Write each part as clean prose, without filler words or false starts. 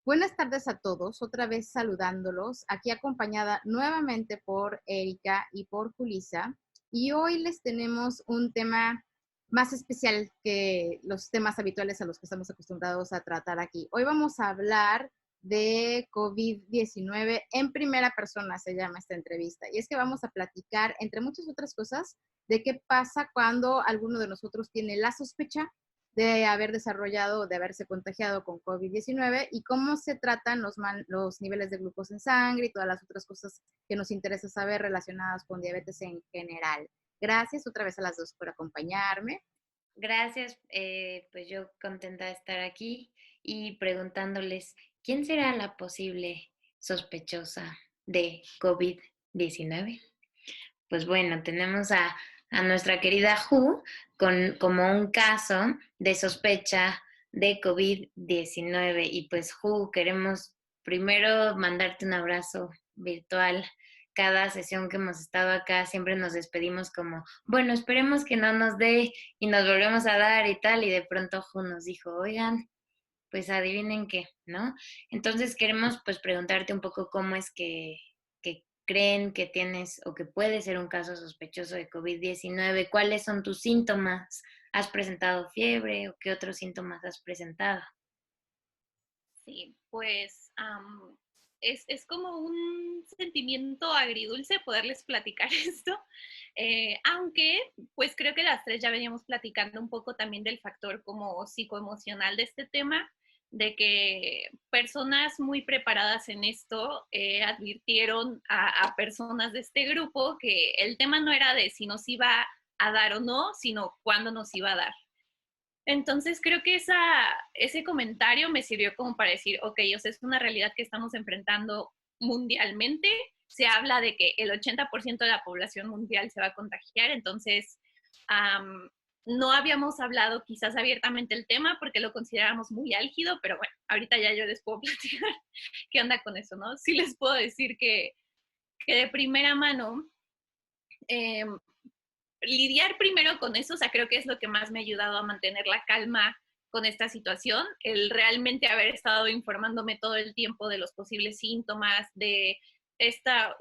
Buenas tardes a todos, otra vez saludándolos, aquí acompañada nuevamente por Erika y por Julisa. Y hoy les tenemos un tema más especial que los temas habituales a los que estamos acostumbrados a tratar aquí. Hoy vamos a hablar de COVID-19 en primera persona, se llama esta entrevista. Y es que vamos a platicar, entre muchas otras cosas, de qué pasa cuando alguno de nosotros tiene la sospecha de haber desarrollado, de haberse contagiado con COVID-19 y cómo se tratan los niveles de glucosa en sangre y todas las otras cosas que nos interesa saber relacionadas con diabetes en general. Gracias otra vez a las dos por acompañarme. Gracias, pues yo contenta de estar aquí y preguntándoles, ¿quién será la posible sospechosa de COVID-19? Pues bueno, tenemos a nuestra querida Ju como un caso de sospecha de COVID-19 y pues Ju, queremos primero mandarte un abrazo virtual. Cada sesión que hemos estado acá siempre nos despedimos como, bueno, esperemos que no nos dé y nos volvemos a dar y tal, y de pronto Ju nos dijo, oigan, pues adivinen qué, ¿no? Entonces queremos pues preguntarte un poco cómo es que creen que tienes o que puede ser un caso sospechoso de COVID-19, cuáles son tus síntomas, ¿has presentado fiebre o qué otros síntomas has presentado? Sí, pues es como un sentimiento agridulce poderles platicar esto, aunque pues creo que las tres ya veníamos platicando un poco también del factor como psicoemocional de este tema, de que personas muy preparadas en esto advirtieron a personas de este grupo que el tema no era de si nos iba a dar o no, sino cuándo nos iba a dar. Entonces creo que ese comentario me sirvió como para decir, ok, o sea, es una realidad que estamos enfrentando mundialmente. Se habla de que el 80% de la población mundial se va a contagiar, entonces no habíamos hablado quizás abiertamente el tema porque lo considerábamos muy álgido, pero bueno, ahorita ya yo les puedo platicar qué onda con eso, ¿no? Sí les puedo decir que de primera mano eh, lidiar primero con eso, o sea, creo que es lo que más me ha ayudado a mantener la calma con esta situación, el realmente haber estado informándome todo el tiempo de los posibles síntomas, de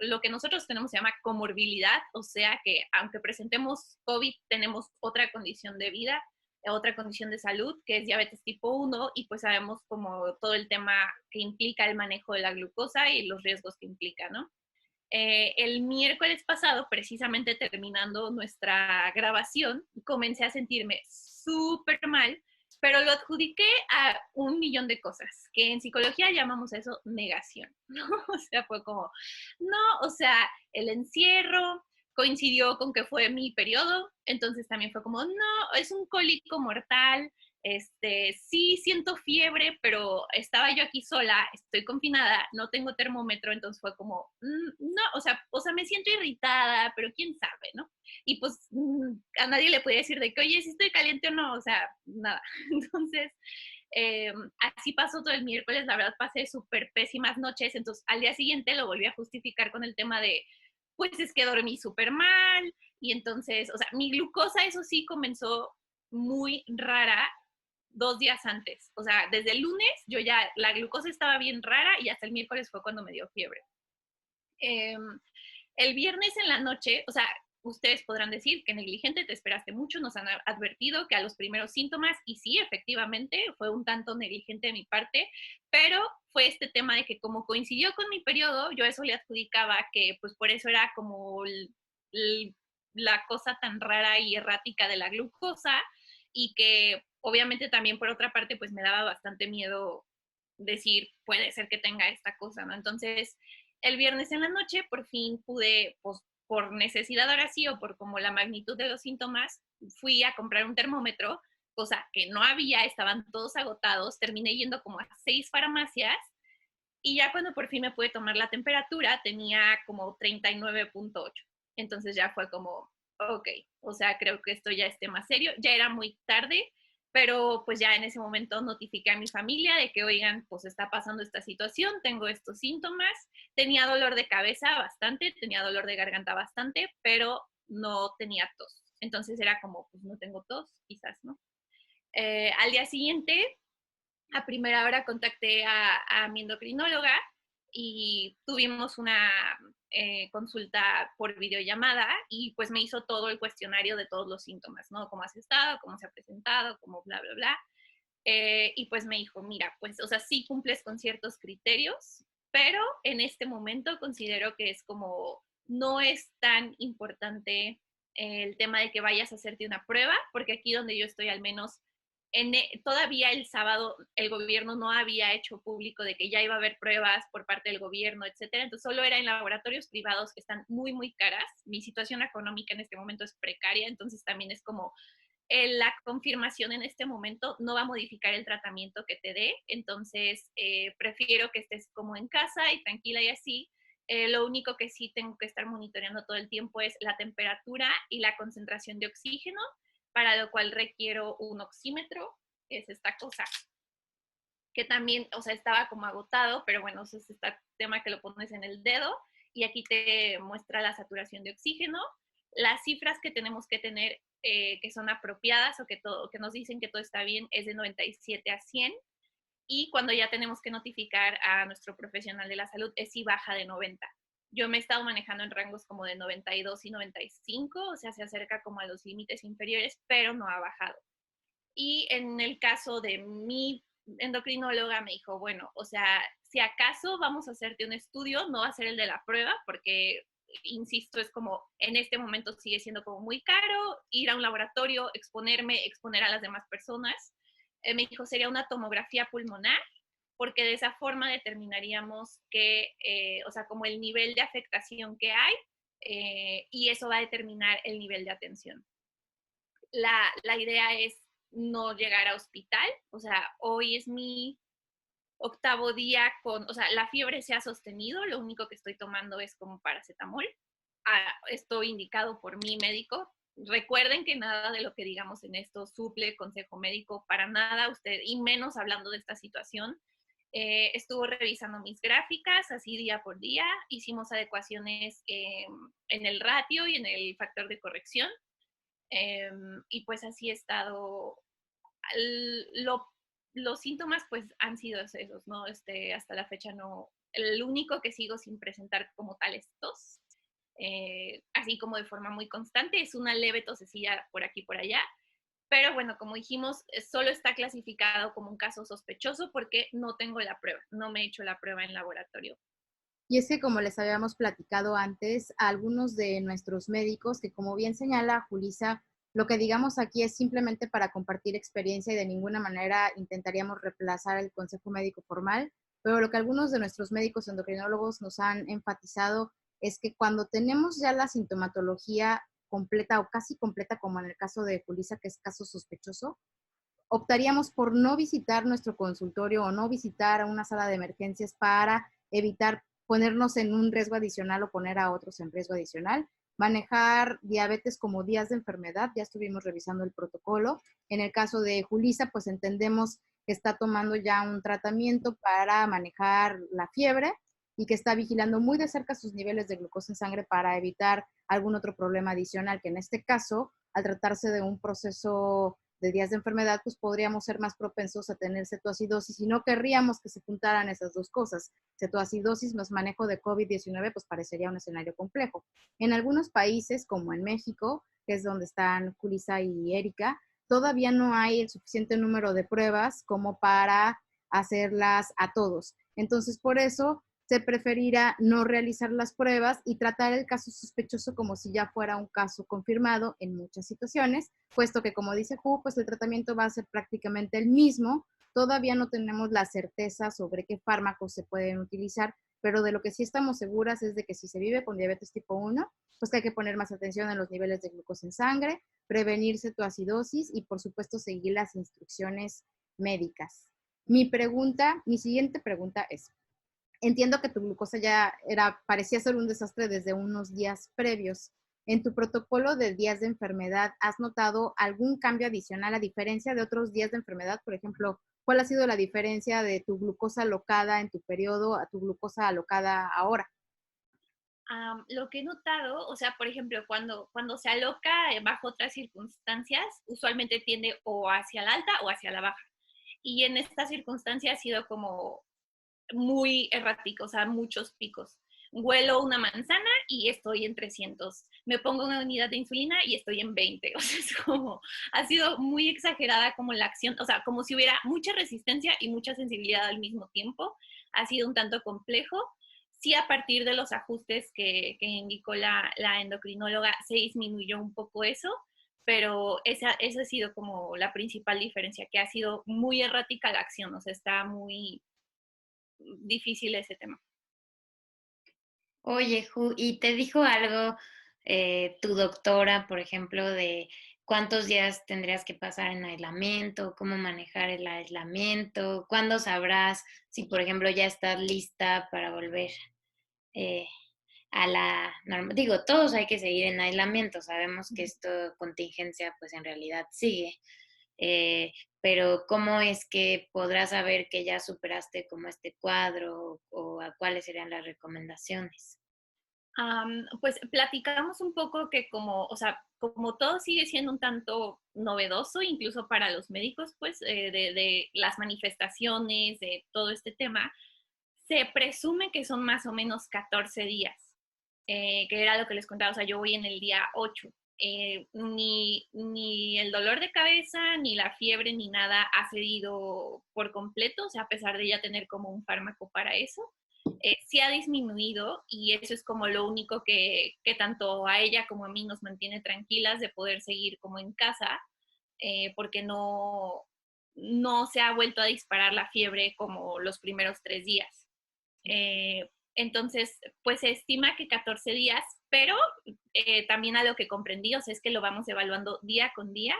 lo que nosotros tenemos se llama comorbilidad, o sea que aunque presentemos COVID, tenemos otra condición de vida, otra condición de salud, que es diabetes tipo 1, y pues sabemos como todo el tema que implica el manejo de la glucosa y los riesgos que implica, ¿no? El miércoles pasado, precisamente terminando nuestra grabación, comencé a sentirme súper mal, pero lo adjudiqué a un millón de cosas, que en psicología llamamos eso negación, ¿no? O sea, fue como, no, o sea, el encierro coincidió con que fue mi periodo, entonces también fue como, no, es un cólico mortal, sí siento fiebre, pero estaba yo aquí sola, estoy confinada, no tengo termómetro, entonces fue como, no, o sea, me siento irritada, pero quién sabe, ¿no? Y pues a nadie le podía decir de que, oye, si estoy caliente o no, o sea, nada. Entonces, así pasó todo el miércoles, la verdad pasé súper pésimas noches, entonces al día siguiente lo volví a justificar con el tema de, pues es que dormí súper mal, y entonces, o sea, mi glucosa, eso sí, comenzó muy rara 2 días antes. O sea, desde el lunes yo ya, la glucosa estaba bien rara y hasta el miércoles fue cuando me dio fiebre. Eh, el viernes en la noche, o sea, ustedes podrán decir que negligente, te esperaste mucho, nos han advertido que a los primeros síntomas, y sí, efectivamente, fue un tanto negligente de mi parte, pero fue este tema de que como coincidió con mi periodo, yo eso le adjudicaba que pues por eso era como la cosa tan rara y errática de la glucosa, y que obviamente también por otra parte pues me daba bastante miedo decir, puede ser que tenga esta cosa, ¿no? Entonces, el viernes en la noche por fin pude, pues por necesidad ahora sí o por como la magnitud de los síntomas, fui a comprar un termómetro, cosa que no había, estaban todos agotados, terminé yendo como a 6 farmacias y ya cuando por fin me pude tomar la temperatura tenía como 39.8. Entonces ya fue como, ok, o sea, creo que esto ya es tema serio. Ya era muy tarde, pero pues ya en ese momento notifiqué a mi familia de que, oigan, pues está pasando esta situación, tengo estos síntomas. Tenía dolor de cabeza bastante, tenía dolor de garganta bastante, pero no tenía tos. Entonces era como, pues no tengo tos, quizás, ¿no? Al día siguiente A primera hora contacté a mi endocrinóloga y tuvimos una consulta por videollamada y pues me hizo todo el cuestionario de todos los síntomas, ¿no? Cómo has estado, cómo se ha presentado, cómo bla, bla, bla. Y pues me dijo, mira, pues, o sea, sí cumples con ciertos criterios, pero en este momento considero que es como, no es tan importante el tema de que vayas a hacerte una prueba, porque aquí donde yo estoy al menos, todavía el sábado el gobierno no había hecho público de que ya iba a haber pruebas por parte del gobierno, etcétera. Entonces solo era en laboratorios privados que están muy, muy caras. Mi situación económica en este momento es precaria, entonces también es como la confirmación en este momento no va a modificar el tratamiento que te dé, entonces prefiero que estés como en casa y tranquila y así. Lo único que sí tengo que estar monitoreando todo el tiempo es la temperatura y la concentración de oxígeno, para lo cual requiero un oxímetro, que es esta cosa, que también, o sea, estaba como agotado, pero bueno, es este tema que lo pones en el dedo y aquí te muestra la saturación de oxígeno, las cifras que tenemos que tener que son apropiadas o que nos dicen que todo está bien es de 97 a 100 y cuando ya tenemos que notificar a nuestro profesional de la salud es si baja de 90. Yo me he estado manejando en rangos como de 92 y 95, o sea, se acerca como a los límites inferiores, pero no ha bajado. Y en el caso de mi endocrinóloga me dijo, bueno, o sea, si acaso vamos a hacerte un estudio, no va a ser el de la prueba, porque, insisto, es como, en este momento sigue siendo como muy caro ir a un laboratorio, exponerme, exponer a las demás personas. Me dijo, sería una tomografía pulmonar, porque de esa forma determinaríamos que, o sea, como el nivel de afectación que hay, y eso va a determinar el nivel de atención. La idea es no llegar a hospital, o sea, hoy es mi octavo día con, o sea, la fiebre se ha sostenido, lo único que estoy tomando es como paracetamol, estoy indicado por mi médico. Recuerden que nada de lo que digamos en esto suple consejo médico, para nada, usted, y menos hablando de esta situación. Estuvo revisando mis gráficas así día por día, hicimos adecuaciones en el ratio y en el factor de corrección, y pues así he estado. Lo, los síntomas pues han sido esos, ¿no? Hasta la fecha no, el único que sigo sin presentar como tal es tos, así como de forma muy constante, es una leve tosecilla por aquí por allá, pero bueno, como dijimos, solo está clasificado como un caso sospechoso porque no tengo la prueba, no me he hecho la prueba en laboratorio. Y es que, como les habíamos platicado antes, a algunos de nuestros médicos, que como bien señala Julisa, lo que digamos aquí es simplemente para compartir experiencia y de ninguna manera intentaríamos reemplazar el consejo médico formal, pero lo que algunos de nuestros médicos endocrinólogos nos han enfatizado es que cuando tenemos ya la sintomatología completa o casi completa, como en el caso de Julisa, que es caso sospechoso, optaríamos por no visitar nuestro consultorio o no visitar a una sala de emergencias para evitar ponernos en un riesgo adicional o poner a otros en riesgo adicional. Manejar diabetes como días de enfermedad, ya estuvimos revisando el protocolo. En el caso de Julisa, pues entendemos que está tomando ya un tratamiento para manejar la fiebre y que está vigilando muy de cerca sus niveles de glucosa en sangre para evitar algún otro problema adicional, que en este caso, al tratarse de un proceso de días de enfermedad, pues podríamos ser más propensos a tener cetoacidosis y no querríamos que se juntaran esas dos cosas. Cetoacidosis más manejo de COVID-19, pues parecería un escenario complejo. En algunos países, como en México, que es donde están Julisa y Erika, todavía no hay el suficiente número de pruebas como para hacerlas a todos. Entonces, por eso se preferirá no realizar las pruebas y tratar el caso sospechoso como si ya fuera un caso confirmado en muchas situaciones, puesto que, como dice Ju, pues el tratamiento va a ser prácticamente el mismo. Todavía no tenemos la certeza sobre qué fármacos se pueden utilizar, pero de lo que sí estamos seguras es de que si se vive con diabetes tipo 1, pues que hay que poner más atención en los niveles de glucosa en sangre, prevenir cetoacidosis y, por supuesto, seguir las instrucciones médicas. Mi siguiente pregunta es, entiendo que tu glucosa ya parecía ser un desastre desde unos días previos. En tu protocolo de días de enfermedad, ¿has notado algún cambio adicional a diferencia de otros días de enfermedad? Por ejemplo, ¿cuál ha sido la diferencia de tu glucosa alocada en tu periodo a tu glucosa alocada ahora? Lo que he notado, o sea, por ejemplo, cuando se aloca bajo otras circunstancias, usualmente tiende o hacia la alta o hacia la baja. y en esta circunstancia ha sido como muy errático, o sea, muchos picos. Huelo una manzana y estoy en 300. Me pongo una unidad de insulina y estoy en 20. O sea, es como, ha sido muy exagerada como la acción, o sea, como si hubiera mucha resistencia y mucha sensibilidad al mismo tiempo. Ha sido un tanto complejo. Sí, a partir de los ajustes que indicó la endocrinóloga, se disminuyó un poco eso, pero esa ha sido como la principal diferencia, que ha sido muy errática la acción, o sea, está muy difícil ese tema. Oye, Ju, ¿y te dijo algo tu doctora, por ejemplo, de cuántos días tendrías que pasar en aislamiento, cómo manejar el aislamiento, cuándo sabrás si, por ejemplo, ya estás lista para volver eh, a la norma? Digo, todos hay que seguir en aislamiento, sabemos que esto contingencia pues en realidad sigue, eh, pero ¿cómo es que podrás saber que ya superaste como este cuadro o a cuáles serían las recomendaciones? Pues platicamos un poco que como, o sea, como todo sigue siendo un tanto novedoso, incluso para los médicos, pues, de las manifestaciones, de todo este tema, se presume que son más o menos 14 días, que era lo que les contaba, o sea, yo voy en el día 8. Ni el dolor de cabeza, ni la fiebre, ni nada ha cedido por completo, o sea, a pesar de ya tener como un fármaco para eso. Sí ha disminuido y eso es como lo único que tanto a ella como a mí nos mantiene tranquilas de poder seguir como en casa, porque no se ha vuelto a disparar la fiebre como los primeros 3 días. Entonces, pues se estima que 14 días, pero también a lo que comprendí, o sea, es que lo vamos evaluando día con día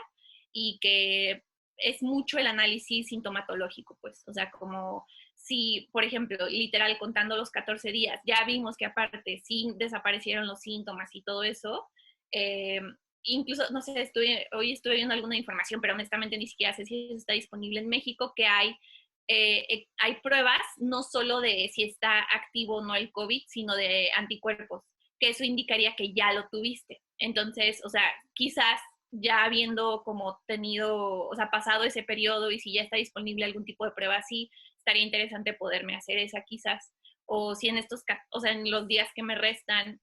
y que es mucho el análisis sintomatológico, pues, o sea, como si, por ejemplo, literal contando los 14 días, ya vimos que aparte sí desaparecieron los síntomas y todo eso, eh, incluso, no sé, hoy estuve viendo alguna información, pero honestamente ni siquiera sé si está disponible en México, que hay pruebas no solo de si está activo o no el COVID, sino de anticuerpos, que eso indicaría que ya lo tuviste. Entonces, o sea, quizás ya habiendo como tenido, o sea, pasado ese periodo y si ya está disponible algún tipo de prueba así, estaría interesante poderme hacer esa quizás. O si en o sea, en los días que me restan,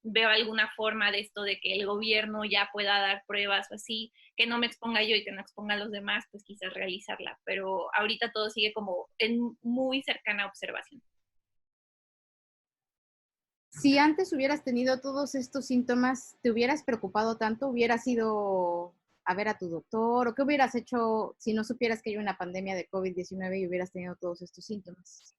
veo alguna forma de esto de que el gobierno ya pueda dar pruebas o así, que no me exponga yo y que no exponga a los demás, pues quizás realizarla. Pero ahorita todo sigue como en muy cercana observación. Si antes hubieras tenido todos estos síntomas, ¿te hubieras preocupado tanto? ¿Hubieras ido a ver a tu doctor? ¿O qué hubieras hecho si no supieras que hay una pandemia de COVID-19 y hubieras tenido todos estos síntomas?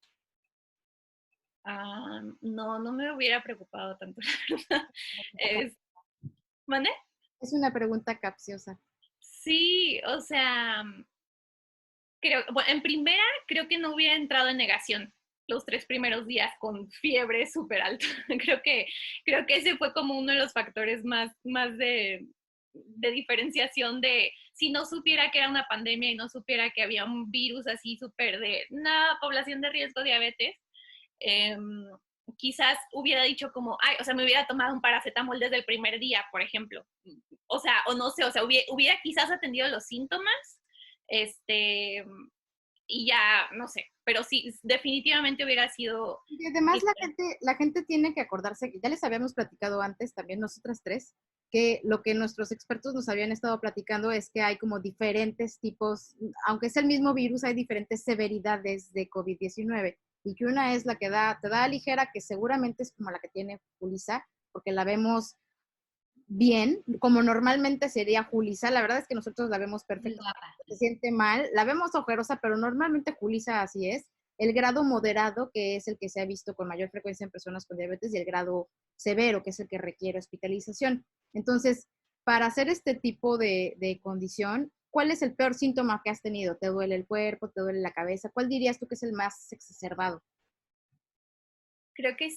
No, no me hubiera preocupado tanto, la verdad. Es, ¿Mande? Es una pregunta capciosa. Sí, o sea, bueno, en primera, creo que no hubiera entrado en negación los 3 primeros días con fiebre súper alta. creo que ese fue como uno de los factores más de diferenciación de si no supiera que era una pandemia y no supiera que había un virus así súper de una población de riesgo diabetes, eh, quizás hubiera dicho como, ay, o sea, me hubiera tomado un paracetamol desde el primer día, por ejemplo. O sea, o no sé, o sea, hubiera quizás atendido los síntomas, este, y ya, no sé, pero sí, definitivamente hubiera sido... Y además la gente tiene que acordarse, que ya les habíamos platicado antes, también nosotras tres, que lo que nuestros expertos nos habían estado platicando es que hay como diferentes tipos, aunque es el mismo virus, hay diferentes severidades de COVID-19 y que una es la que te da ligera, que seguramente es como la que tiene Julissa, porque la vemos bien, como normalmente sería Julissa. La verdad es que nosotros la vemos perfecta, se siente mal, la vemos ojerosa, pero normalmente Julissa así es. El grado moderado, que es el que se ha visto con mayor frecuencia en personas con diabetes, y el grado severo, que es el que requiere hospitalización. Entonces, para hacer este tipo de condición, ¿cuál es el peor síntoma que has tenido? ¿Te duele el cuerpo? ¿Te duele la cabeza? ¿Cuál dirías tú que es el más exacerbado? Creo que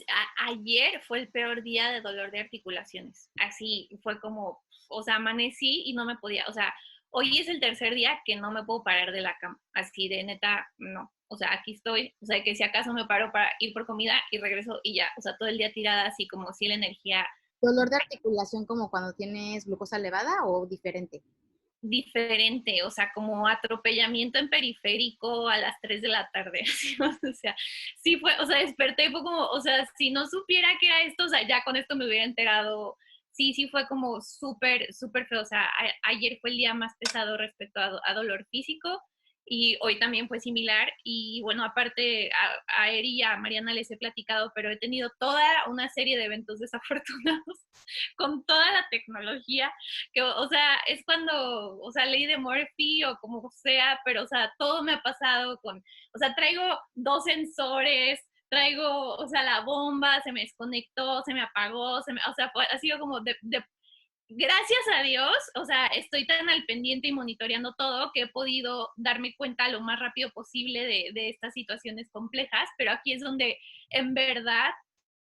ayer fue el peor día de dolor de articulaciones. Así fue como, o sea, amanecí y no me podía, o sea, hoy es el tercer día que no me puedo parar de la cama. Así de neta, no. O sea, aquí estoy, o sea, que si acaso me paro para ir por comida y regreso y ya, o sea, todo el día tirada así como si la energía... ¿Dolor de articulación como cuando tienes glucosa elevada o diferente? diferente, o sea, como atropellamiento en periférico a las 3 de la tarde. O sea, sí fue, o sea, desperté y fue como, o sea, si no supiera que era esto, o sea, ya con esto me hubiera enterado. Sí, sí fue como súper, súper feo. O sea, ayer fue el día más pesado respecto a dolor físico y hoy también fue similar. Y bueno, aparte a Eri y a Mariana les he platicado, pero he tenido toda una serie de eventos desafortunados con toda la tecnología que, o sea, es cuando, o sea, ley de Murphy o como sea, pero, o sea, todo me ha pasado con, o sea, traigo 2 sensores, traigo, o sea, la bomba, se me desconectó, se me apagó, o sea, ha sido como gracias a Dios, o sea, estoy tan al pendiente y monitoreando todo que he podido darme cuenta lo más rápido posible de estas situaciones complejas, pero aquí es donde en verdad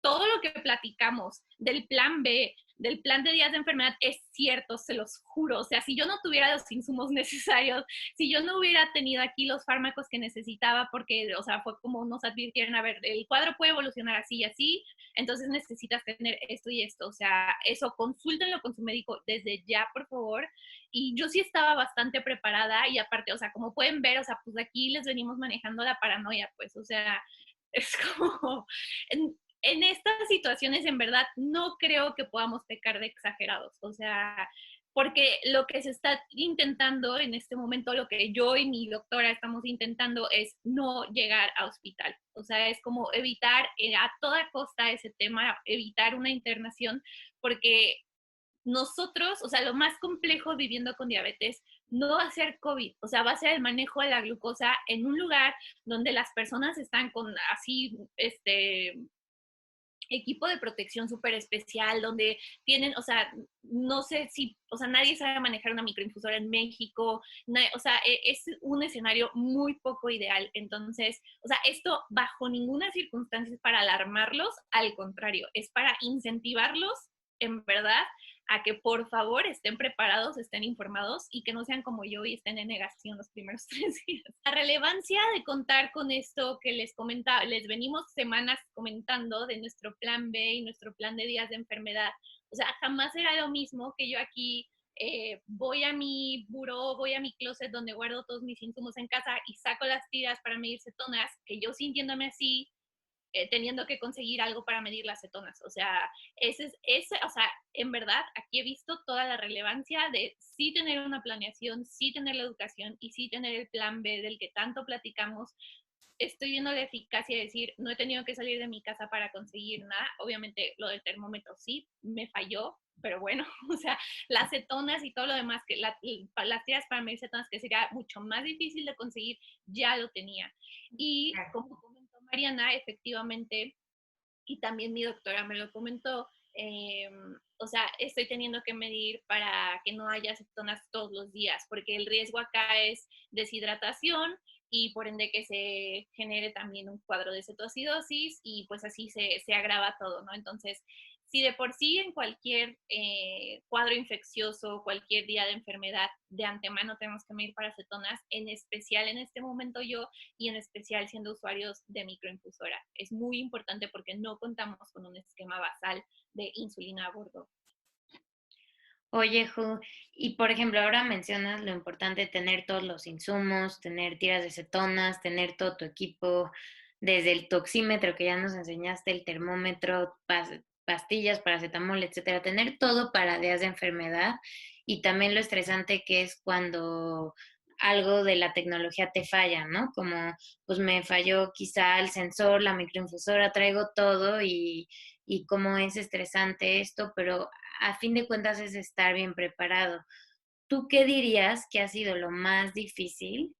todo lo que platicamos del plan B, del plan de días de enfermedad, es cierto, se los juro. O sea, si yo no tuviera los insumos necesarios, si yo no hubiera tenido aquí los fármacos que necesitaba, porque, o sea, fue como nos advirtieron, a ver, el cuadro puede evolucionar así y así, entonces necesitas tener esto y esto. O sea, eso, consúltenlo con su médico desde ya, por favor. Y yo sí estaba bastante preparada y aparte, o sea, como pueden ver, o sea, pues aquí les venimos manejando la paranoia, pues, o sea, es como, en estas situaciones en verdad no creo que podamos pecar de exagerados, o sea, porque lo que se está intentando en este momento, lo que yo y mi doctora estamos intentando es no llegar a hospital, o sea, es como evitar a toda costa ese tema, evitar una internación, porque nosotros, o sea, lo más complejo viviendo con diabetes no va a ser COVID, o sea, va a ser el manejo de la glucosa en un lugar donde las personas están con así, equipo de protección súper especial, donde tienen, o sea, no sé si, o sea, nadie sabe manejar una microinfusora en México, o sea, es un escenario muy poco ideal. Entonces, o sea, esto bajo ninguna circunstancia es para alarmarlos, al contrario, es para incentivarlos, en verdad, a que por favor estén preparados, estén informados y que no sean como yo y estén en negación los primeros 3 días. La relevancia de contar con esto que les comentaba, les venimos semanas comentando de nuestro plan B y nuestro plan de días de enfermedad. O sea, jamás era lo mismo que yo aquí voy a mi buró, voy a mi closet donde guardo todos mis insumos en casa y saco las tiras para medir cetonas, que yo sintiéndome así, teniendo que conseguir algo para medir las cetonas. O sea, o sea, en verdad, aquí he visto toda la relevancia de sí tener una planeación, sí tener la educación y sí tener el plan B del que tanto platicamos. Estoy viendo la eficacia de decir, no he tenido que salir de mi casa para conseguir nada. Obviamente lo del termómetro sí, me falló, pero bueno, o sea, las cetonas y todo lo demás, que las tiras para medir cetonas, que sería mucho más difícil de conseguir, ya lo tenía. Y como comentó Mariana, efectivamente, y también mi doctora me lo comentó, o sea, estoy teniendo que medir para que no haya cetonas todos los días, porque el riesgo acá es deshidratación y por ende que se genere también un cuadro de cetoacidosis y pues así se agrava todo, ¿no? Entonces, si de por sí en cualquier cuadro infeccioso, cualquier día de enfermedad, de antemano tenemos que medir para cetonas, en especial en este momento yo, y en especial siendo usuarios de microinfusora. Es muy importante porque no contamos con un esquema basal de insulina a bordo. Oye, Ju, y por ejemplo, ahora mencionas lo importante de tener todos los insumos, tener tiras de cetonas, tener todo tu equipo, desde el toxímetro que ya nos enseñaste, el termómetro, pastillas, paracetamol, etcétera, tener todo para días de enfermedad y también lo estresante que es cuando algo de la tecnología te falla, ¿no? Como pues me falló quizá el sensor, la microinfusora, traigo todo y cómo es estresante esto, pero a fin de cuentas es estar bien preparado. ¿Tú qué dirías que ha sido lo más difícil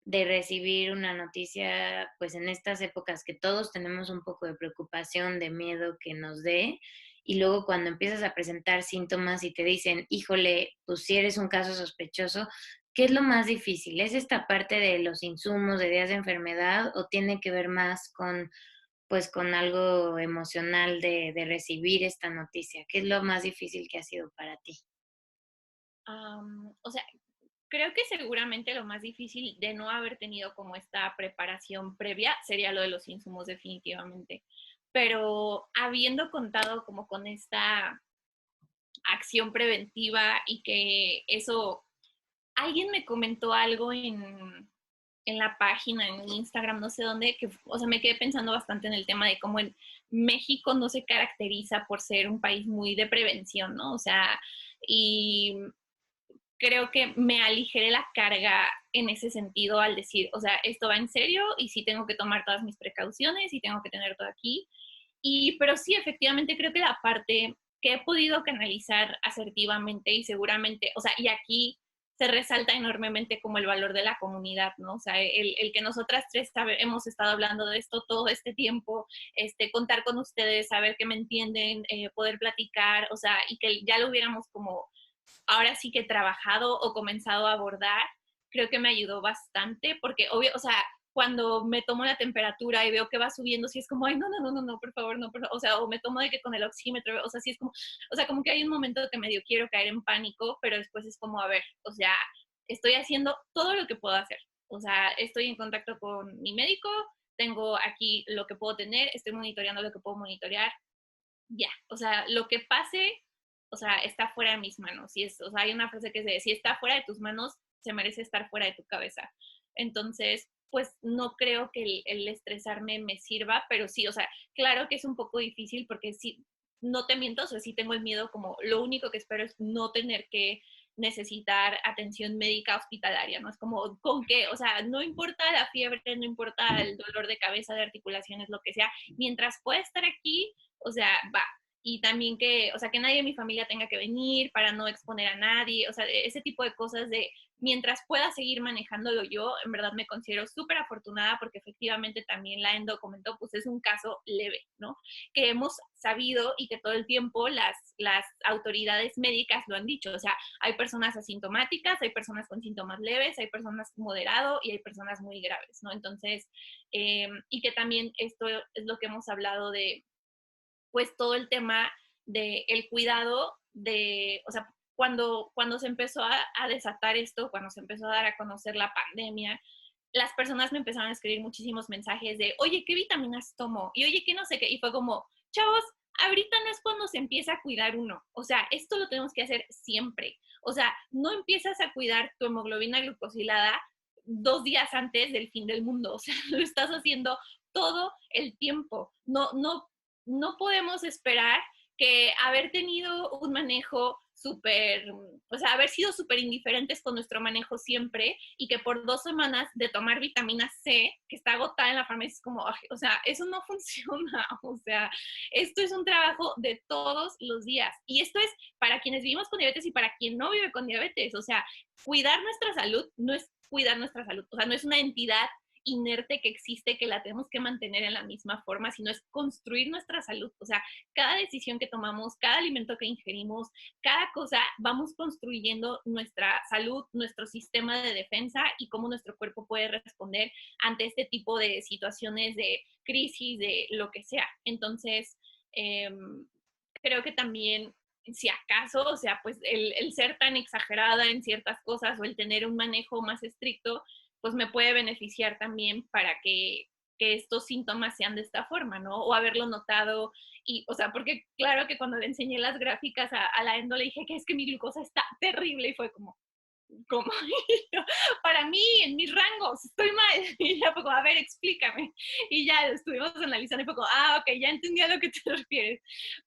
de recibir una noticia, pues en estas épocas que todos tenemos un poco de preocupación, de miedo que nos dé, y luego cuando empiezas a presentar síntomas y te dicen, híjole, pues si eres un caso sospechoso, ¿qué es lo más difícil? ¿Es esta parte de los insumos, de días de enfermedad, o tiene que ver más con pues con algo emocional de recibir esta noticia? ¿Qué es lo más difícil que ha sido para ti? O sea, creo que seguramente lo más difícil de no haber tenido como esta preparación previa sería lo de los insumos definitivamente. Pero habiendo contado como con esta acción preventiva y que eso alguien me comentó algo en la página, en Instagram, no sé dónde, que, o sea, me quedé pensando bastante en el tema de cómo en México no se caracteriza por ser un país muy de prevención, ¿no? O sea, y creo que me aligeré la carga en ese sentido al decir, o sea, esto va en serio y sí tengo que tomar todas mis precauciones y tengo que tener todo aquí. Pero sí, efectivamente, creo que la parte que he podido canalizar asertivamente y seguramente, o sea, y aquí se resalta enormemente como el valor de la comunidad, ¿no? O sea, el que nosotras tres hemos estado hablando de esto todo este tiempo, contar con ustedes, saber que me entienden, poder platicar, o sea, y que ya lo hubiéramos como ahora sí que trabajado o comenzado a abordar, creo que me ayudó bastante, porque obvio, o sea, cuando me tomo la temperatura y veo que va subiendo, sí es como, ay, no, no, no, no, no, por favor, no, por favor. O sea, o me tomo de que con el oxímetro, o sea, sí es como, o sea, como que hay un momento que medio quiero caer en pánico, pero después es como, a ver, o sea, estoy haciendo todo lo que puedo hacer. O sea, estoy en contacto con mi médico, tengo aquí lo que puedo tener, estoy monitoreando lo que puedo monitorear, ya, o sea, lo que pase, o sea, está fuera de mis manos. O sea, hay una frase que dice, si está fuera de tus manos, se merece estar fuera de tu cabeza. Entonces, pues no creo que el estresarme me sirva, pero sí, o sea, claro que es un poco difícil porque sí, no te miento, o sea, sí tengo el miedo, como lo único que espero es no tener que necesitar atención médica hospitalaria, ¿no? Es como, ¿con qué? O sea, no importa la fiebre, no importa el dolor de cabeza, de articulaciones, lo que sea, mientras pueda estar aquí, o sea, va. Y también que, o sea, que nadie de mi familia tenga que venir para no exponer a nadie, o sea, ese tipo de cosas de mientras pueda seguir manejándolo yo, en verdad me considero súper afortunada porque efectivamente también la Endo comentó, pues es un caso leve, ¿no? Que hemos sabido y que todo el tiempo las autoridades médicas lo han dicho, o sea, hay personas asintomáticas, hay personas con síntomas leves, hay personas moderado y hay personas muy graves, ¿no? Entonces, y que también esto es lo que hemos hablado de pues todo el tema del el cuidado de, o sea, cuando se empezó a desatar esto, cuando se empezó a dar a conocer la pandemia, las personas me empezaron a escribir muchísimos mensajes de, oye, ¿qué vitaminas tomo? Y oye, ¿qué no sé qué? Y fue como, chavos, ahorita no es cuando se empieza a cuidar uno. O sea, esto lo tenemos que hacer siempre. O sea, no empiezas a cuidar tu hemoglobina glucosilada 2 días antes del fin del mundo. O sea, lo estás haciendo todo el tiempo. No podemos esperar que haber tenido un manejo súper, o sea, haber sido súper indiferentes con nuestro manejo siempre y que por 2 semanas de tomar vitamina C, que está agotada en la farmacia, es como, o sea, eso no funciona, o sea, esto es un trabajo de todos los días y esto es para quienes vivimos con diabetes y para quien no vive con diabetes, o sea, cuidar nuestra salud no es cuidar nuestra salud, o sea, no es una entidad inerte que existe, que la tenemos que mantener en la misma forma, sino es construir nuestra salud. O sea, cada decisión que tomamos, cada alimento que ingerimos, cada cosa, vamos construyendo nuestra salud, nuestro sistema de defensa y cómo nuestro cuerpo puede responder ante este tipo de situaciones de crisis, de lo que sea. Entonces, creo que también si acaso, o sea, pues el ser tan exagerada en ciertas cosas o el tener un manejo más estricto, pues me puede beneficiar también para que estos síntomas sean de esta forma, ¿no? O haberlo notado y, o sea, porque claro que cuando le enseñé las gráficas a la endo le dije que es que mi glucosa está terrible y fue como, ¿cómo? Para mí, en mis rangos, estoy mal. Y ya fue como, a ver, explícame. Y ya estuvimos analizando y fue como, ok, ya entendí a lo que te refieres.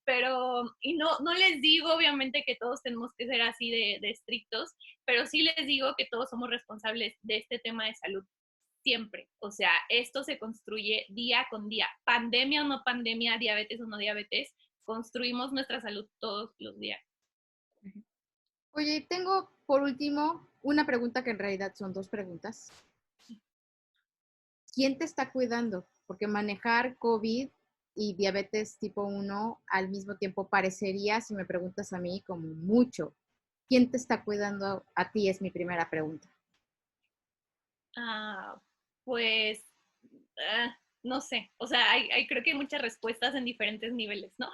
Pero, y no les digo, obviamente, que todos tenemos que ser así de estrictos, pero sí les digo que todos somos responsables de este tema de salud siempre. O sea, esto se construye día con día. Pandemia o no pandemia, diabetes o no diabetes, construimos nuestra salud todos los días. Oye, tengo por último una pregunta que en realidad son dos preguntas. ¿Quién te está cuidando? Porque manejar COVID y diabetes tipo 1 al mismo tiempo parecería, si me preguntas a mí, como mucho. ¿Quién te está cuidando a ti? Es mi primera pregunta. Ah, pues, no sé, o sea, creo que hay muchas respuestas en diferentes niveles, ¿no?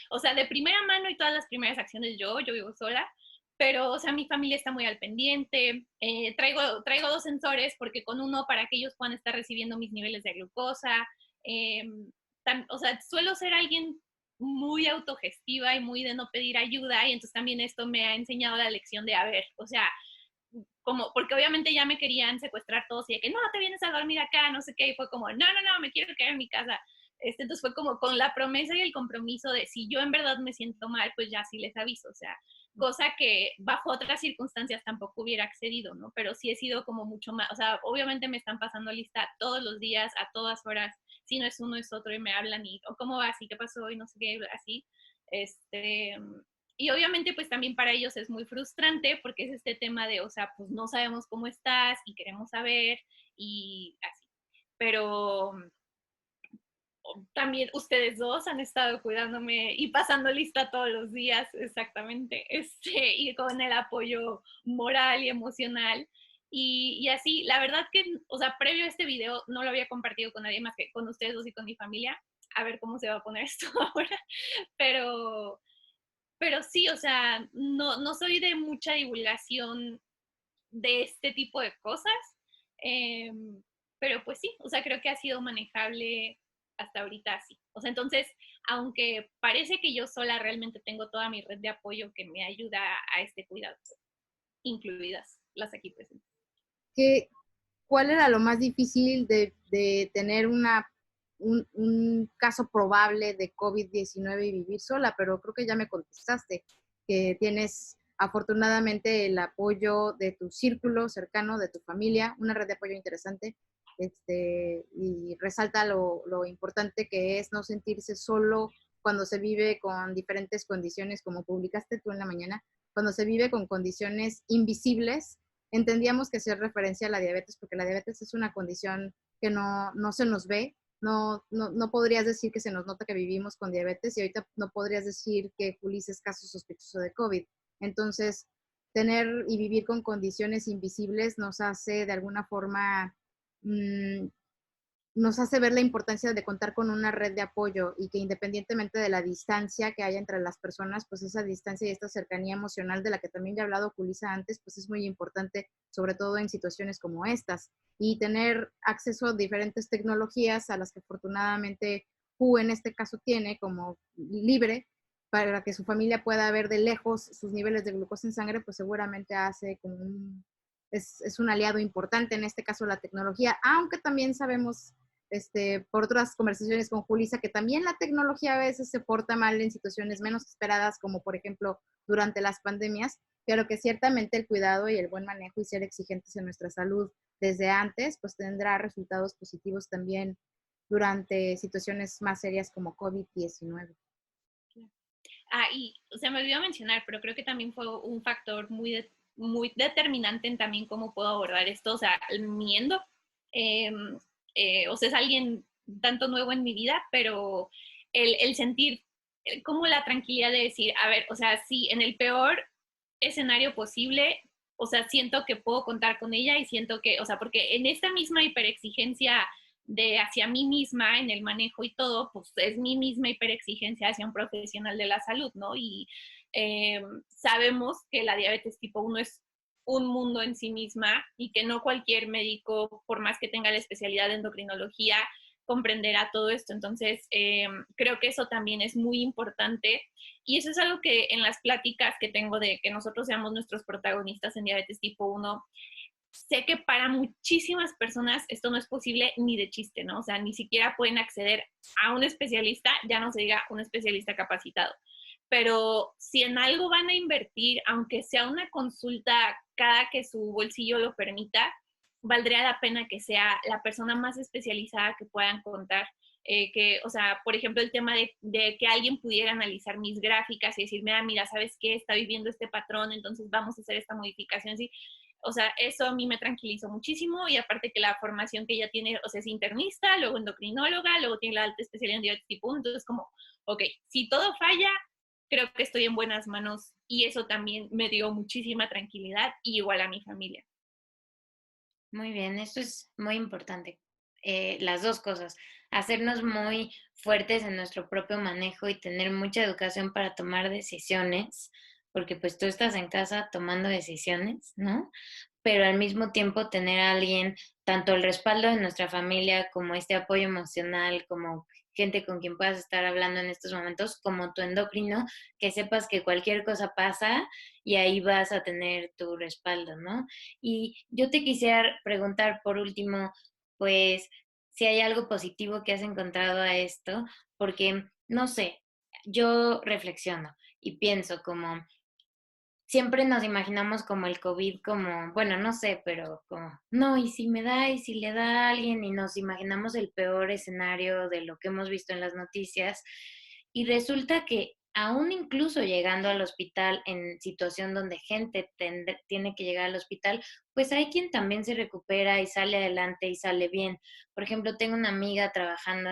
O sea, de primera mano y todas las primeras acciones yo vivo sola, pero, o sea, mi familia está muy al pendiente, traigo 2 sensores porque con uno para que ellos puedan estar recibiendo mis niveles de glucosa, eh, o sea, suelo ser alguien muy autogestiva y muy de no pedir ayuda y entonces también esto me ha enseñado la lección de, a ver, o sea, como, porque obviamente ya me querían secuestrar todos y de que no, te vienes a dormir acá, no sé qué, y fue como, no, me quiero quedar en mi casa. Entonces fue como con la promesa y el compromiso de si yo en verdad me siento mal, pues ya sí les aviso, o sea, cosa que bajo otras circunstancias tampoco hubiera accedido, ¿no? Pero sí he sido como mucho más, o sea, obviamente me están pasando lista todos los días, a todas horas, si no es uno es otro y me hablan y, o cómo vas y qué pasó y no sé qué, así. Este, y obviamente pues también para ellos es muy frustrante porque es este tema de, o sea, pues no sabemos cómo estás y queremos saber y así. Pero también ustedes dos han estado cuidándome y pasando lista todos los días, exactamente, y con el apoyo moral y emocional. Y así, la verdad que, o sea, previo a este video no lo había compartido con nadie más que con ustedes dos y con mi familia, a ver cómo se va a poner esto ahora, pero, pero sí, o sea, no soy de mucha divulgación de este tipo de cosas, eh, pero pues sí, o sea, creo que ha sido manejable hasta ahorita así. O sea, entonces, aunque parece que yo sola realmente tengo toda mi red de apoyo que me ayuda a este cuidado, incluidas las aquí presentes. ¿Cuál era lo más difícil de tener un caso probable de COVID-19 y vivir sola? Pero creo que ya me contestaste, que tienes afortunadamente el apoyo de tu círculo cercano, de tu familia, una red de apoyo interesante, y resalta lo importante que es no sentirse solo cuando se vive con diferentes condiciones, como publicaste tú en la mañana, cuando se vive con condiciones invisibles. Entendíamos que hacía referencia a la diabetes, porque la diabetes es una condición que no se nos ve. No podrías decir que se nos nota que vivimos con diabetes y ahorita no podrías decir que Julissa es caso sospechoso de COVID. Entonces, tener y vivir con condiciones invisibles nos hace de alguna forma nos hace ver la importancia de contar con una red de apoyo y que independientemente de la distancia que haya entre las personas, pues esa distancia y esta cercanía emocional de la que también ya ha hablado Julissa antes, pues es muy importante, sobre todo en situaciones como estas. Y tener acceso a diferentes tecnologías a las que afortunadamente Q en este caso tiene como libre para que su familia pueda ver de lejos sus niveles de glucosa en sangre, pues seguramente hace como es un aliado importante, en este caso la tecnología, aunque también sabemos por otras conversaciones con Julissa, que también la tecnología a veces se porta mal en situaciones menos esperadas, como por ejemplo durante las pandemias, pero que ciertamente el cuidado y el buen manejo y ser exigentes en nuestra salud desde antes, pues tendrá resultados positivos también durante situaciones más serias como COVID-19. Y se me olvidó mencionar, pero creo que también fue un factor muy determinante en también cómo puedo abordar esto, o sea, el miedo. O sea, es alguien tanto nuevo en mi vida, pero el sentir como la tranquilidad de decir, a ver, o sea, sí, en el peor escenario posible, o sea, siento que puedo contar con ella y siento que, o sea, porque en esta misma hiperexigencia de hacia mí misma en el manejo y todo, pues es mi misma hiperexigencia hacia un profesional de la salud, ¿no? Y sabemos que la diabetes tipo 1 es un mundo en sí misma y que no cualquier médico, por más que tenga la especialidad de endocrinología, comprenderá todo esto. Entonces, creo que eso también es muy importante y eso es algo que en las pláticas que tengo de que nosotros seamos nuestros protagonistas en diabetes tipo 1, sé que para muchísimas personas esto no es posible ni de chiste, ¿no? O sea, ni siquiera pueden acceder a un especialista, ya no se diga un especialista capacitado. Pero si en algo van a invertir, aunque sea una consulta cada que su bolsillo lo permita, valdría la pena que sea la persona más especializada que puedan contar. O sea, por ejemplo, el tema de que alguien pudiera analizar mis gráficas y decirme, mira, ¿sabes qué? Está viviendo este patrón, entonces vamos a hacer esta modificación, ¿sí? O sea, eso a mí me tranquilizó muchísimo y aparte que la formación que ella tiene, o sea, es internista, luego endocrinóloga, luego tiene la alta especialidad en diabetes tipo 1, entonces como, ok, si todo falla, creo que estoy en buenas manos y eso también me dio muchísima tranquilidad y igual a mi familia. Muy bien, esto es muy importante. Las dos cosas, hacernos muy fuertes en nuestro propio manejo y tener mucha educación para tomar decisiones, porque pues tú estás en casa tomando decisiones, ¿no? pero al mismo tiempo tener a alguien, tanto el respaldo de nuestra familia como este apoyo emocional, como gente con quien puedas estar hablando en estos momentos, como tu endocrino, que sepas que cualquier cosa pasa y ahí vas a tener tu respaldo, ¿no? Y yo te quisiera preguntar por último, pues, si hay algo positivo que has encontrado a esto, porque, no sé, yo reflexiono y pienso como siempre nos imaginamos como el COVID, como, bueno, no sé, pero como, no, y si me da, y si le da a alguien, y nos imaginamos el peor escenario de lo que hemos visto en las noticias, y resulta que aún incluso llegando al hospital en situación donde gente tiene que llegar al hospital, pues hay quien también se recupera y sale adelante y sale bien. Por ejemplo, tengo una amiga trabajando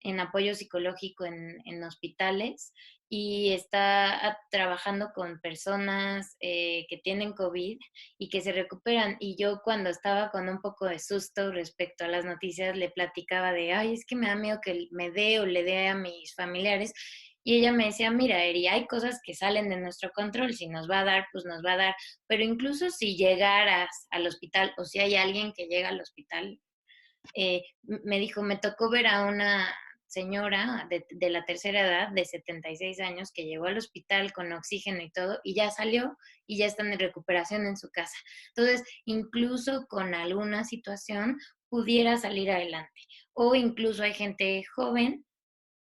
en apoyo psicológico en hospitales y está trabajando con personas que tienen COVID y que se recuperan. Y yo cuando estaba con un poco de susto respecto a las noticias, le platicaba de, ay, es que me da miedo que me dé o le dé a mis familiares. Y ella me decía, mira, Eri, hay cosas que salen de nuestro control, si nos va a dar, pues nos va a dar. Pero incluso si llegaras al hospital o si hay alguien que llega al hospital, me dijo, me tocó ver a una señora de la tercera edad, de 76 años, que llegó al hospital con oxígeno y todo, y ya salió y ya está en recuperación en su casa. Entonces, incluso con alguna situación pudiera salir adelante. O incluso hay gente joven,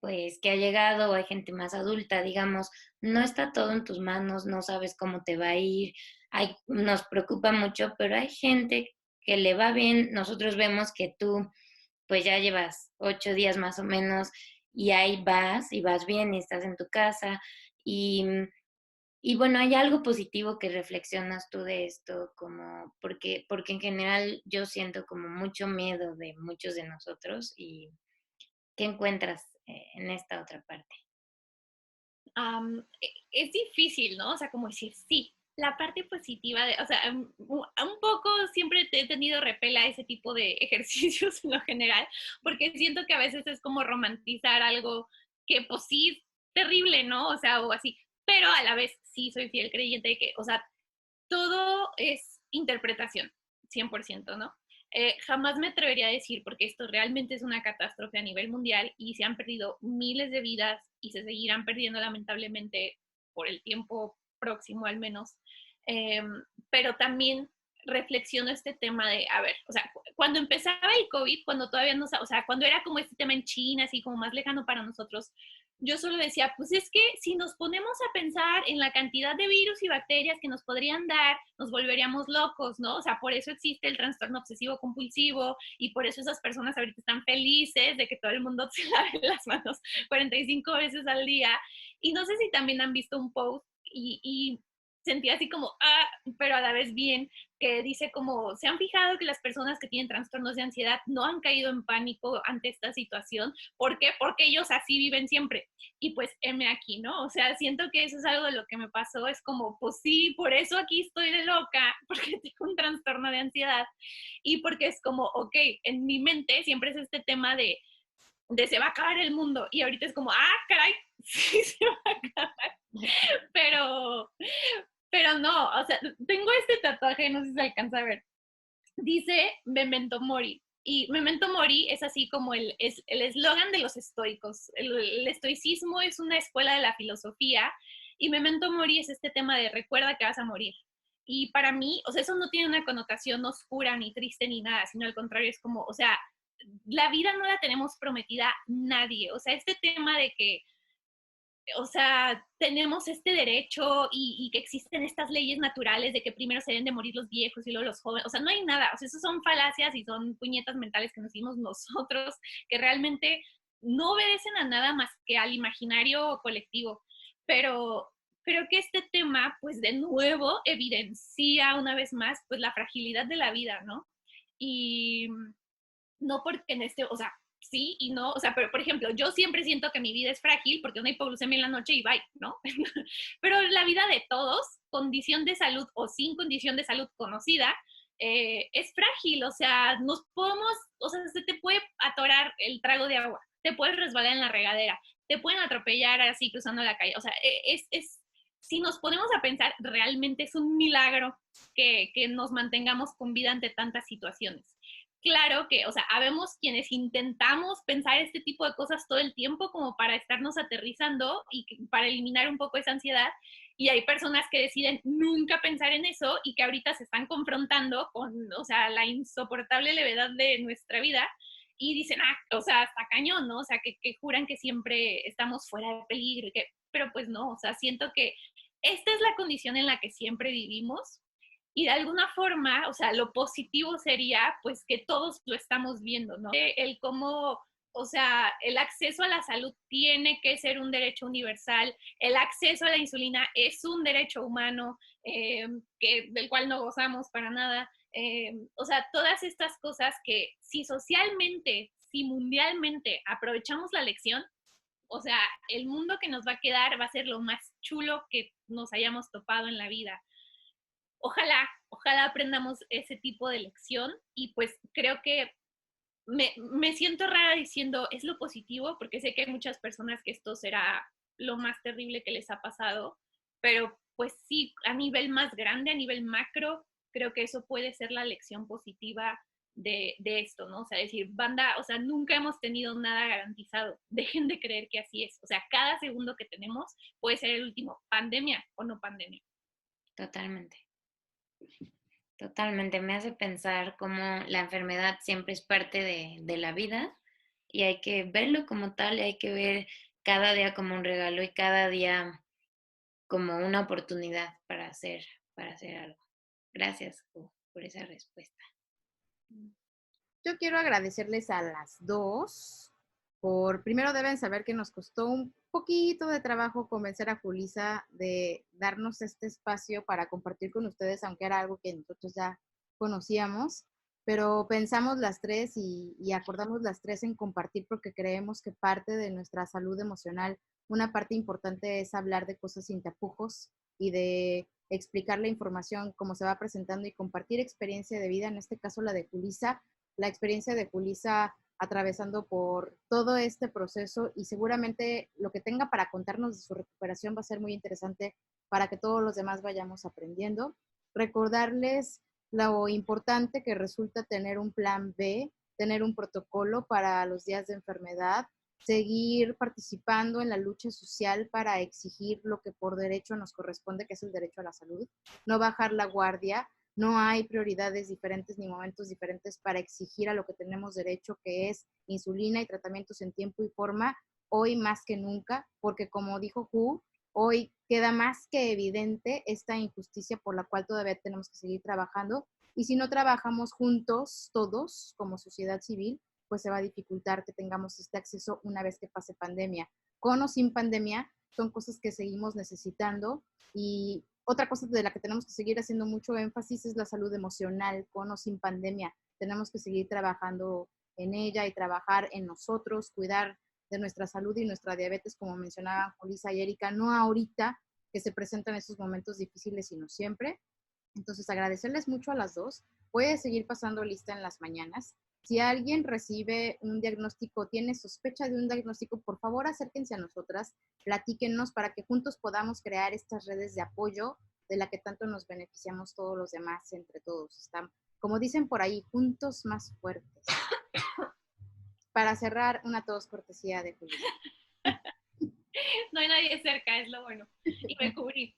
pues, que ha llegado, o hay gente más adulta, digamos, no está todo en tus manos, no sabes cómo te va a ir, nos preocupa mucho, pero hay gente que le va bien. Nosotros vemos que tú pues ya llevas 8 días más o menos y ahí vas y vas bien y estás en tu casa y, y bueno, hay algo positivo que reflexionas tú de esto, como porque en general yo siento como mucho miedo de muchos de nosotros y ¿qué encuentras en esta otra parte? Es difícil, ¿no? O sea, como decir, sí, la parte positiva, o sea, un poco siempre he tenido repela ese tipo de ejercicios en lo general, porque siento que a veces es como romantizar algo que pues sí es terrible, ¿no? O sea, o así, pero a la vez sí soy fiel creyente de que, o sea, todo es interpretación, 100%, ¿no? Jamás me atrevería a decir, porque esto realmente es una catástrofe a nivel mundial y se han perdido miles de vidas y se seguirán perdiendo lamentablemente por el tiempo próximo al menos. Eh, pero también reflexiono este tema de, a ver, o sea, cuando empezaba el COVID, cuando todavía no, o sea, cuando era como este tema en China, así como más lejano para nosotros, yo solo decía, pues es que si nos ponemos a pensar en la cantidad de virus y bacterias que nos podrían dar, nos volveríamos locos, ¿no? O sea, por eso existe el trastorno obsesivo compulsivo y por eso esas personas ahorita están felices de que todo el mundo se lave las manos 45 veces al día. Y no sé si también han visto un post y sentí así como, pero a la vez bien, que dice como, ¿se han fijado que las personas que tienen trastornos de ansiedad no han caído en pánico ante esta situación? ¿Por qué? Porque ellos así viven siempre. Y pues, heme aquí, ¿no? O sea, siento que eso es algo de lo que me pasó, es como, pues sí, por eso aquí estoy de loca, porque tengo un trastorno de ansiedad y porque es como, ok, en mi mente siempre es este tema de se va a acabar el mundo y ahorita es como, caray, sí se va a acabar, pero, pero no, o sea, tengo este tatuaje, no sé si se alcanza a ver, dice Memento Mori. Y Memento Mori es así como el eslogan de los estoicos. El estoicismo es una escuela de la filosofía y Memento Mori es este tema de recuerda que vas a morir. Y para mí, o sea, eso no tiene una connotación oscura ni triste ni nada, sino al contrario, es como, o sea, la vida no la tenemos prometida nadie. O sea, este tema de que o sea, tenemos este derecho y que existen estas leyes naturales de que primero se deben de morir los viejos y luego los jóvenes. O sea, no hay nada. O sea, eso son falacias y son puñetas mentales que nos dimos nosotros, que realmente no obedecen a nada más que al imaginario colectivo. Pero creo que este tema, pues de nuevo, evidencia una vez más, pues la fragilidad de la vida, ¿no? Y no porque en este, o sea, sí y no, o sea, pero por ejemplo, yo siempre siento que mi vida es frágil porque una hipoglucemia en la noche y bye, ¿no? Pero la vida de todos, condición de salud o sin condición de salud conocida, es frágil, o sea, nos podemos, o sea, se te puede atorar el trago de agua, te puedes resbalar en la regadera, te pueden atropellar así cruzando la calle, o sea, si nos ponemos a pensar, realmente es un milagro que nos mantengamos con vida ante tantas situaciones. Claro que, o sea, habemos quienes intentamos pensar este tipo de cosas todo el tiempo como para estarnos aterrizando y para eliminar un poco esa ansiedad. Y hay personas que deciden nunca pensar en eso y que ahorita se están confrontando con, o sea, la insoportable levedad de nuestra vida y dicen, o sea, hasta cañón, ¿no? O sea, que juran que siempre estamos fuera de peligro, pero pues no, o sea, siento que esta es la condición en la que siempre vivimos y de alguna forma, o sea, lo positivo sería pues que todos lo estamos viendo, ¿no? El cómo, o sea, el acceso a la salud tiene que ser un derecho universal, el acceso a la insulina es un derecho humano del cual no gozamos para nada. O sea, todas estas cosas que si socialmente, si mundialmente aprovechamos la lección, o sea, el mundo que nos va a quedar va a ser lo más chulo que nos hayamos topado en la vida. Ojalá aprendamos ese tipo de lección y pues creo que me siento rara diciendo es lo positivo porque sé que hay muchas personas que esto será lo más terrible que les ha pasado, pero pues sí, a nivel más grande, a nivel macro, creo que eso puede ser la lección positiva de esto, ¿no? O sea, decir, banda, o sea, nunca hemos tenido nada garantizado. Dejen de creer que así es. O sea, cada segundo que tenemos puede ser el último, pandemia o no pandemia. Totalmente. Totalmente, me hace pensar cómo la enfermedad siempre es parte de la vida y hay que verlo como tal y hay que ver cada día como un regalo y cada día como una oportunidad para hacer algo. Gracias por esa respuesta. Yo quiero agradecerles a las dos primero deben saber que nos costó un poquito de trabajo convencer a Julisa de darnos este espacio para compartir con ustedes, aunque era algo que nosotros ya conocíamos, pero pensamos las tres y acordamos las tres en compartir porque creemos que parte de nuestra salud emocional, una parte importante es hablar de cosas sin tapujos y de explicar la información como se va presentando y compartir experiencia de vida, en este caso la de Julisa, la experiencia de Julisa atravesando por todo este proceso y seguramente lo que tenga para contarnos de su recuperación va a ser muy interesante para que todos los demás vayamos aprendiendo. Recordarles lo importante que resulta tener un plan B, tener un protocolo para los días de enfermedad, seguir participando en la lucha social para exigir lo que por derecho nos corresponde, que es el derecho a la salud, no bajar la guardia. No hay prioridades diferentes ni momentos diferentes para exigir a lo que tenemos derecho, que es insulina y tratamientos en tiempo y forma, hoy más que nunca, porque como dijo Hu, hoy queda más que evidente esta injusticia por la cual todavía tenemos que seguir trabajando. Y si no trabajamos juntos, todos, como sociedad civil, pues se va a dificultar que tengamos este acceso una vez que pase pandemia. Con o sin pandemia, son cosas que seguimos necesitando y otra cosa de la que tenemos que seguir haciendo mucho énfasis es la salud emocional, con o sin pandemia. Tenemos que seguir trabajando en ella y trabajar en nosotros, cuidar de nuestra salud y nuestra diabetes, como mencionaban Julisa y Erika, no ahorita que se presentan esos momentos difíciles, sino siempre. Entonces, agradecerles mucho a las dos. Puede seguir pasando lista en las mañanas. Si alguien recibe un diagnóstico, tiene sospecha de un diagnóstico, por favor acérquense a nosotras, platíquennos para que juntos podamos crear estas redes de apoyo de la que tanto nos beneficiamos todos los demás, entre todos. Están, como dicen por ahí, juntos más fuertes. Para cerrar, una tos cortesía de Julio. No hay nadie cerca, es lo bueno. Y me cubrí.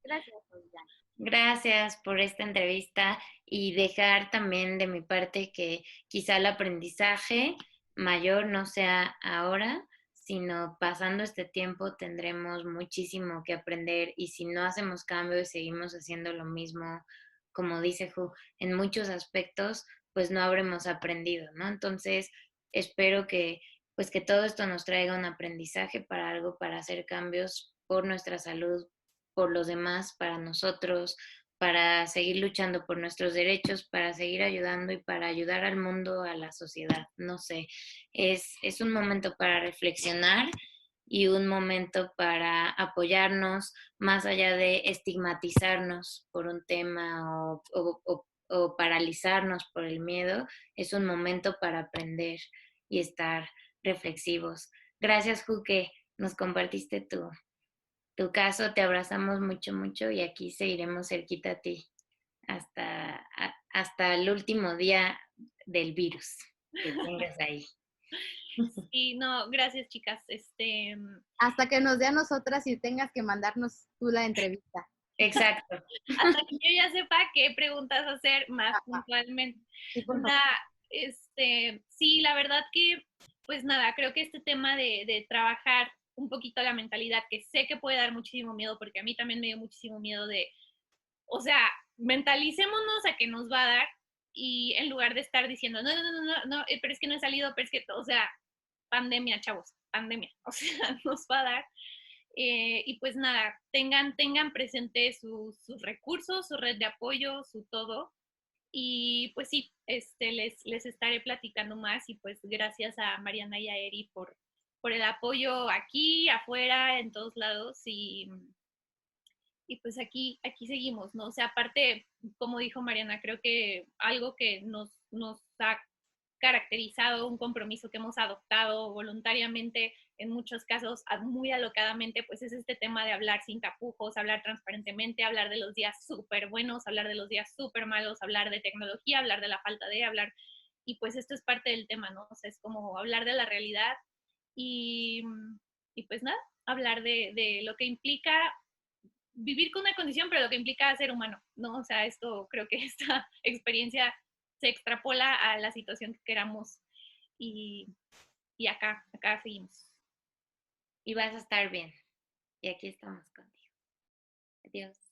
Gracias, Julián. Gracias por esta entrevista y dejar también de mi parte que quizá el aprendizaje mayor no sea ahora, sino pasando este tiempo tendremos muchísimo que aprender y si no hacemos cambios y seguimos haciendo lo mismo, como dice Ju, en muchos aspectos, pues no habremos aprendido, ¿no? Entonces, espero que pues que todo esto nos traiga un aprendizaje para algo, para hacer cambios por nuestra salud, por los demás, para nosotros, para seguir luchando por nuestros derechos, para seguir ayudando y para ayudar al mundo, a la sociedad. No sé, es un momento para reflexionar y un momento para apoyarnos más allá de estigmatizarnos por un tema o paralizarnos por el miedo. Es un momento para aprender y estar reflexivos. Gracias, Ju, que nos compartiste tu caso, te abrazamos mucho, mucho y aquí seguiremos cerquita a ti hasta el último día del virus que tengas ahí. Y no, gracias chicas. Hasta que nos dé a nosotras y tengas que mandarnos tú la entrevista. Exacto. Hasta que yo ya sepa qué preguntas hacer más puntualmente. Sí, por favor. Nada, sí, la verdad que, pues nada, creo que este tema de trabajar un poquito la mentalidad, que sé que puede dar muchísimo miedo, porque a mí también me dio muchísimo miedo o sea, mentalicémonos a que nos va a dar y en lugar de estar diciendo, no, no, no, no, no, pero es que no he salido, pero es que, o sea, pandemia, chavos, pandemia, o sea, nos va a dar. Y pues nada, tengan presente sus recursos, su red de apoyo, su todo. Y pues sí, les estaré platicando más y pues gracias a Mariana y a Eri por el apoyo aquí, afuera, en todos lados y pues aquí seguimos, ¿no? O sea, aparte, como dijo Mariana, creo que algo que nos ha caracterizado, un compromiso que hemos adoptado voluntariamente, en muchos casos muy alocadamente, pues es este tema de hablar sin tapujos, hablar transparentemente, hablar de los días súper buenos, hablar de los días súper malos, hablar de tecnología, hablar de la falta de, hablar, y pues esto es parte del tema, ¿no? O sea, es como hablar de la realidad y, y pues nada, hablar de lo que implica vivir con una condición, pero lo que implica ser humano, ¿no? O sea, esto creo que esta experiencia se extrapola a la situación que queramos y, y acá seguimos. Y vas a estar bien. Y aquí estamos contigo. Adiós.